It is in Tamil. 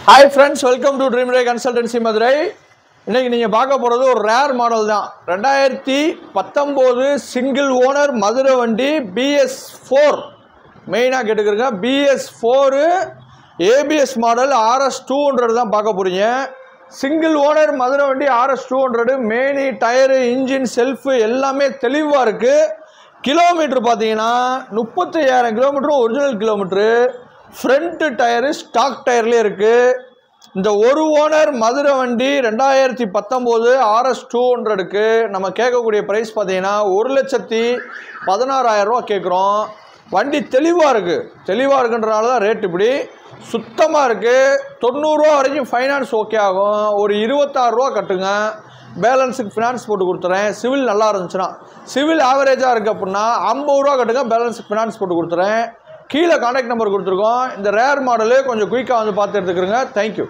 Hi friends, welcome to Dream Ray Consultancy Madurai. இன்னைக்கு நீங்க பார்க்க போறது ஒரு ரேர் மாடல் தான். 2019 சிங்கிள் ஓனர் மதுரை வண்டி BS4 மெயினா கேட்டுக்கங்க. BS4 ABS மாடல் RS200 தான் பார்க்க போறீங்க. சிங்கிள் ஓனர் மதுரை வண்டி RS200 மேனி டயர் இன்ஜின் செல்ஃப் எல்லாமே தெளிவா இருக்கு. கிலோமீட்டர் பாத்தீங்கன்னா 35000 kilometre original kilometre. Front tyre stock டயர்லேயே இருக்குது. இந்த ஒரு ஓனர் மதுரை வண்டி 2019 RS200க்கு நம்ம கேட்கக்கூடிய ப்ரைஸ் பார்த்தீங்கன்னா 1,16,000 ரூபா கேட்குறோம். வண்டி தெளிவாக இருக்குன்றனால தான் ரேட் இப்படி சுத்தமாக இருக்குது. 90 ரூபா வரைக்கும் ஃபைனான்ஸ் ஓகே ஆகும். ஒரு 26 ரூபா கட்டுங்க, பேலன்ஸுக்கு ஃபினான்ஸ் போட்டு கொடுத்துறேன். சிவில் நல்லா இருந்துச்சுன்னா, சிவில் ஆவரேஜாக இருக்குது அப்படின்னா 50 ரூபா கட்டுங்க, பேலன்ஸுக்கு ஃபினான்ஸ் போட்டு கொடுத்துறேன். கீழே கான்டாக்ட் நம்பர் கொடுத்துருக்கோம். இந்த ரேர் மாடலு கொஞ்சம் குயிக்காக வந்து பார்த்து எடுத்துக்கிறேங்க. தேங்க்யூ.